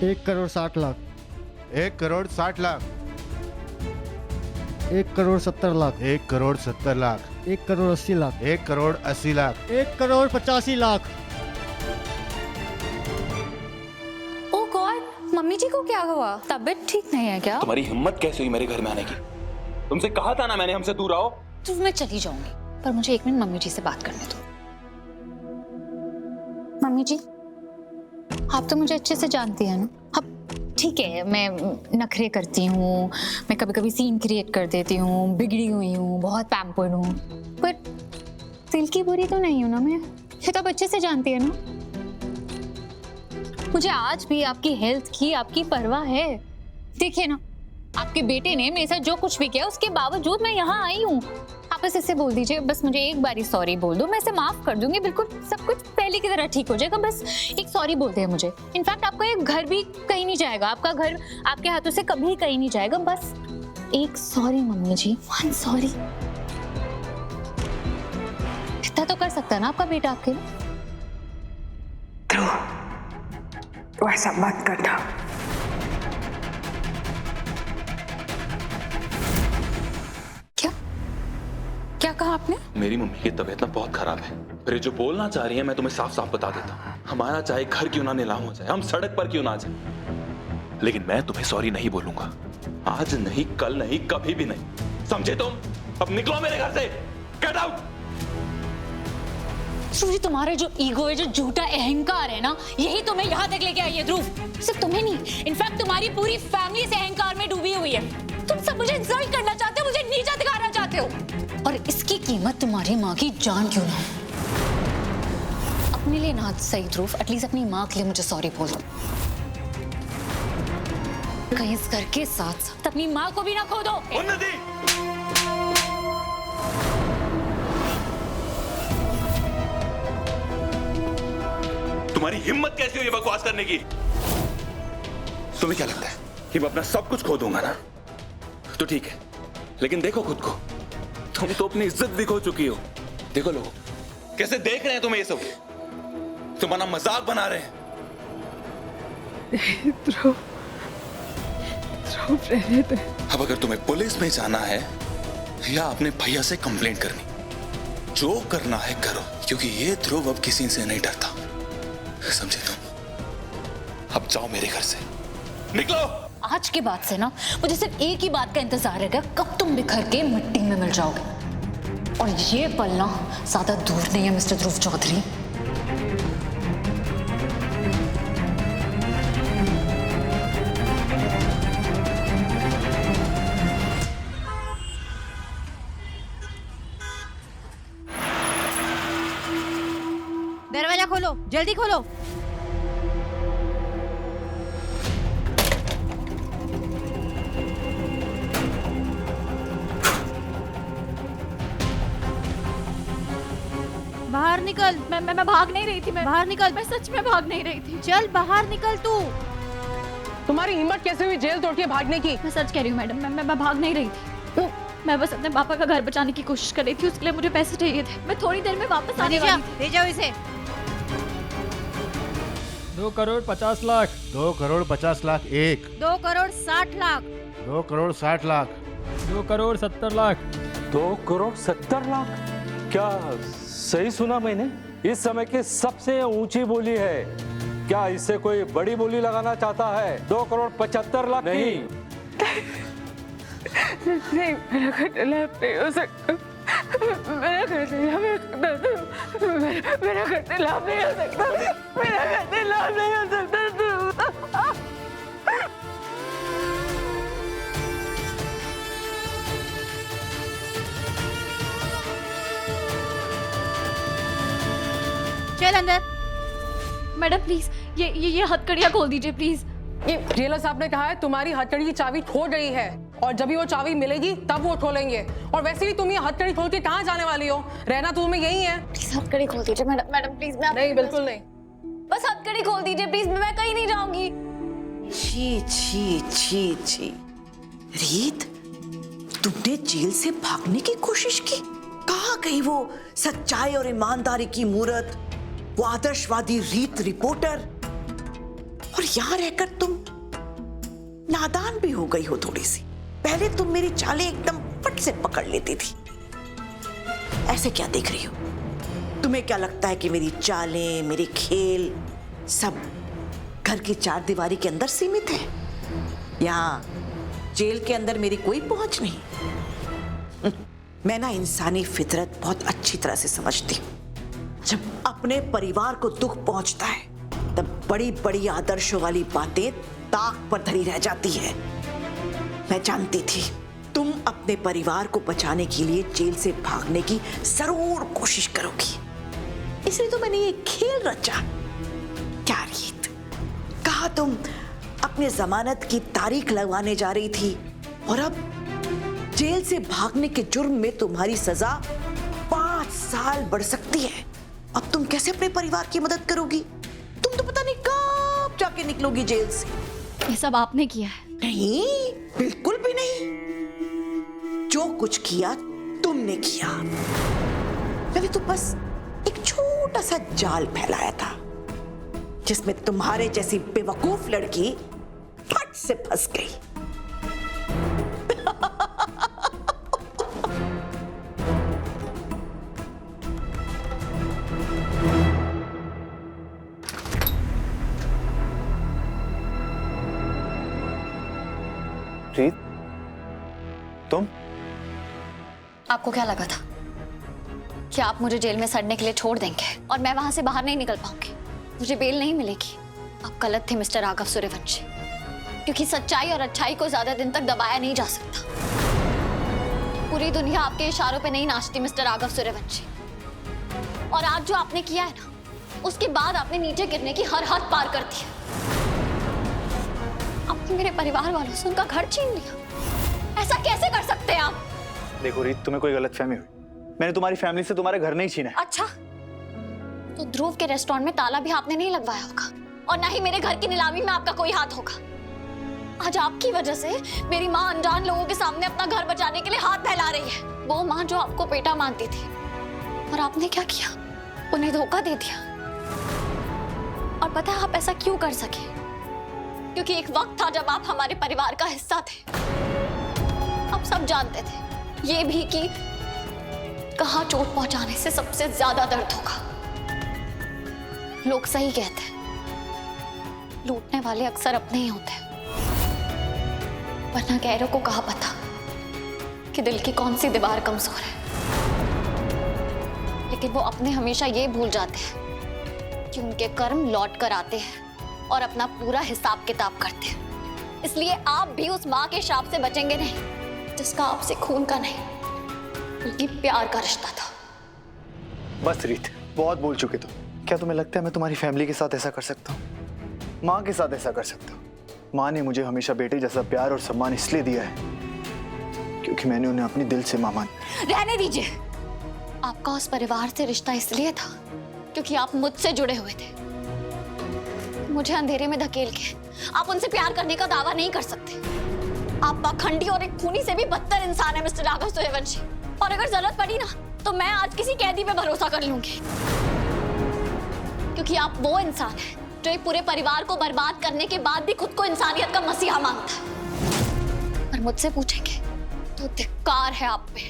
1,60,00,000। 1,60,00,000। 1,70,00,000। 1,70,00,000। 1,80,00,000। 1,80,00,000। 1,85,00,000। ओ God, mummy जी को क्या हुआ? तबीयत ठीक नहीं है क्या? तुम्हारी हिम्मत कैसे हुई मेरे घर में आने की? तुमसे कहा था ना मैंने हमसे दूर रहो। तो मैं चली जाऊंगी, पर मुझे 1 मिनट मम्मी जी से बात करने दो। मम्मी जी, आप तो मुझे अच्छे से जानती हैं ना। अब ठीक है, मैं नखरे करती हूँ, मैं कभी कभी सीन क्रिएट कर देती हूँ, बिगड़ी हुई हूँ, बहुत पैम्पर्ड हूँ, पर दिल की बुरी तो नहीं हूँ ना मैं। ये तो आप अच्छे से जानती है ना। मुझे आज भी आपकी हेल्थ की आपकी परवाह है। देखिए ना, आपके बेटे ने मेरे साथ जो कुछ भी किया उसके बावजूद मैं यहाँ आई हूँ। आप बस इससे बोल दीजिए, बस मुझे एक बारी सॉरी बोल दो, मैं इसे माफ कर दूंगी, बिल्कुल सब कुछ पहले की तरह ठीक हो जाएगा। बस एक सॉरी बोलते हैं मुझे। इनफैक्ट आपका ये घर भी कहीं नहीं जाएगा, आपका घर आपके हाथों से कभी कहीं नहीं जाएगा। बस एक सॉरी मम्मी जी, 1 सॉरी। इतना तो कर सकता है ना आपका बेटा आपके लिए। ध्रुव, ऐसा मत करना। क्या कहा आपने? मेरी मम्मी की तबीयत ना बहुत खराब है। फिर ये जो बोलना चाह रही है मैं तुम्हें साफ साफ बता देता हूँ। हमारा चाहे घर क्यों ना नीलाम हो जाए, हम सड़क पर क्यों ना आ जाए, लेकिन मैं तुम्हें सॉरी नहीं बोलूंगा। आज नहीं, कल नहीं, कभी भी नहीं, समझे तुम? अब निकलो मेरे घर से, गेट आउट। ध्रुव, तुम्हारे जो ईगो है, जो झूठा अहंकार है ना, यही तुम्हें यहाँ तक लेके आई है ध्रुव। सिर्फ तुम्हें नहीं, इनफैक्ट तुम्हारी पूरी फैमिली इस अहंकार में डूबी हुई है। तुम सब मुझे इंसल्ट करना चाहते हो, मुझे नीचा दिखाना चाहते हो, और इसकी कीमत तुम्हारी माँ की जान क्यों ना हो। अपने लिए ना सही ध्रुव, एटलीस्ट अपनी माँ के लिए मुझे सॉरी बोल दो। कहीं इस घर के साथ साथ अपनी माँ को भी ना खो दो। उन्नति, तुम्हारी हिम्मत कैसी हुई बकवास करने की? तुम्हें क्या लगता है कि मैं अपना सब कुछ खो दूंगा ना? तो ठीक है, लेकिन देखो खुद को, तुम तो अपनी इज्जत भी खो चुकी हो। देखो लोग कैसे देख रहे हैं तुम्हें, ये सब तुम्हारा मजाक बना रहे हैं। ध्रुव, ध्रुव रहने दे। अब अगर तुम्हें पुलिस में जाना है या अपने भैया से कंप्लेंट करनी, जो करना है करो, क्योंकि ये ध्रुव अब किसी से नहीं डरता, समझे तुम? अब जाओ मेरे घर से, निकलो। आज के बाद से ना मुझे सिर्फ एक ही बात का इंतजार रहेगा, कब तुम बिखर के मिट्टी में मिल जाओगे। और ये पल ना ज्यादा दूर नहीं है मिस्टर ध्रुव चौधरी। दरवाजा खोलो, जल्दी खोलो। बाहर निकल। मैं भाग नहीं रही थी। मैं बाहर निकल, मैं सच में भाग नहीं रही थी। चल बाहर निकल तू। तुम्हारी हिम्मत कैसे हुई जेल तोड़ के भागने की? मैं सच कह रही हूँ मैडम, मैं भाग नहीं रही थी। मैं बस अपने पापा का घर बचाने की कोशिश कर रही थी, उसके लिए मुझे पैसे चाहिए थे। मैं थोड़ी देर में वापस आने वाली थी। ले जाओ इसे। 2,50,00,000। 2,50,00,000। 1। 2,60,00,000। 2,60,00,000। 2,70,00,000। 2,70,00,000? क्या सही सुना मैंने? इस समय की सबसे ऊंची बोली है। क्या इससे कोई बड़ी बोली लगाना चाहता है? 2,75,00,000 नहीं। नहीं, मेरा घर लाभ नहीं हो सकता। मेरा घर लाभ नहीं हो सकता। मेरा घर लाभ नहीं हो सकता। मेरा घर लाभ नहीं हो सकता। चल अंदर। मैडम प्लीज ये हथकड़ियाँ खोल दीजिए प्लीज। ये जेलर साहब ने कहा है तुम्हारी हथकड़ी की चाबी खो गई है, और जब भी वो चाबी मिलेगी तब वो खोलेंगे। और वैसे भी तुम ये हथकड़ी खोल के कहाँ जाने वाली हो? रहना तो तुम्हें यही है। प्लीज हथकड़ी खोल दीजिए मैडम प्लीज। मैं नहीं, बिल्कुल नहीं। बस हथकड़ी खोल दीजिए प्लीज, मैं कहीं नहीं जाऊंगी। छी छी छी छी। रीत, तुमने जेल से भागने की कोशिश की? कहाँ गई वो सच्चाई और ईमानदारी की मूरत, वो आदर्शवादी रीत रिपोर्टर? और यहाँ रहकर तुम नादान भी हो गई हो थोड़ी सी। पहले तुम मेरी चालें एकदम फट से पकड़ लेती थी। ऐसे क्या देख रही हो? तुम्हें क्या लगता है कि मेरी चालें, मेरे खेल सब घर की चार दीवारी के अंदर सीमित है? यहाँ जेल के अंदर मेरी कोई पहुंच नहीं। मैं ना इंसानी फितरत बहुत अच्छी तरह से समझती हूँ। जब अपने परिवार को दुख पहुंचता है तब बड़ी बड़ी आदर्शों वाली बातें ताक पर धरी रह जाती है। मैं जानती थी तुम अपने परिवार को बचाने के लिए जेल से भागने की जरूर कोशिश करोगी, इसलिए तो मैंने ये खेल रचा। क्या रीत, कहा तुम अपने जमानत की तारीख लगवाने जा रही थी और अब जेल से भागने के जुर्म में तुम्हारी सजा 5 साल बढ़ सकती है। अब तुम कैसे अपने परिवार की मदद करोगी? तुम तो पता नहीं कब जाके निकलोगी जेल से। ये सब आपने किया है। नहीं, बिल्कुल भी नहीं। जो कुछ किया तुमने किया। मैंने तो बस एक छोटा सा जाल फैलाया था जिसमें तुम्हारे जैसी बेवकूफ लड़की फट से फंस गई। रीत, तुम? आपको क्या लगा था कि आप मुझे जेल में सड़ने के लिए छोड़ देंगे और मैं वहां से बाहर नहीं निकल पाऊंगी, मुझे बेल नहीं मिलेगी? आप गलत थे मिस्टर राघव सूर्यवंशी, क्योंकि सच्चाई और अच्छाई को ज्यादा दिन तक दबाया नहीं जा सकता। पूरी दुनिया आपके इशारों पे नहीं नाचती मिस्टर राघव सूर्यवंशी। और आज जो आपने किया है ना, उसके बाद आपने नीचे गिरने की हर हद पार कर दी है। आपने मेरे परिवार वालों से उनका घर छीन लिया। ऐसा कैसे कर सकते हैं आप? देखो रीत, तुम्हें कोई गलतफहमी हुई। मैंने तुम्हारी फैमिली से तुम्हारा घर नहीं छीना है। अच्छा, तो ध्रुव के रेस्टोरेंट में ताला भी आपने नहीं लगवाया होगा और ना ही मेरे घर की नीलामी में आपका कोई हाथ होगा। आज आपकी वजह से मेरी माँ अनजान लोगों के सामने अपना घर बचाने के लिए हाथ फैला रही है। वो माँ जो आपको बेटा मानती थी, और आपने क्या किया? उन्हें धोखा दे दिया। और पता है आप ऐसा क्यों कर सके? क्योंकि एक वक्त था जब आप हमारे परिवार का हिस्सा थे। आप सब जानते थे ये भी कि कहाँ चोट पहुंचाने से सबसे ज्यादा दर्द होगा। लोग सही कहते हैं, लूटने वाले अक्सर अपने ही होते हैं। वरना गैरों को कहा पता कि दिल की कौन सी दीवार कमजोर है। लेकिन वो अपने हमेशा ये भूल जाते हैं कि उनके कर्म लौट कर आते हैं और अपना पूरा हिसाब किताब करते हैं। इसलिए आप भी उस माँ के शाप से बचेंगे नहीं जिसका आपसे खून का नहीं बल्कि प्यार का रिश्ता था। बस रीत, बहुत बोल चुके तुम। क्या तुम्हें लगता है मैं तुम्हारी फैमिली के साथ ऐसा कर सकता हूँ? माँ के साथ ऐसा कर सकता हूँ? माँ ने मुझे हमेशा बेटे जैसा प्यार और सम्मान इसलिए दिया है क्योंकि मैंने उन्हें अपनी दिल से माँ माना। रहने दीजिए। आपका उस परिवार से रिश्ता इसलिए था क्योंकि आप मुझसे जुड़े हुए थे। मुझे अंधेरे में धकेल के आप उनसे प्यार करने का दावा नहीं कर सकते। आप पाखंडी और एक खूनी से भी बदतर इंसान है मिस्टर राघव सूर्यवंशी। और अगर जरूरत पड़ी ना तो मैं आज किसी कैदी पे भरोसा कर लूंगी, क्योंकि आप वो इंसान है जो एक पूरे परिवार को बर्बाद करने के बाद भी खुद को इंसानियत का मसीहा मानता है। और मुझसे पूछेंगे तो धिक्कार है आप पे।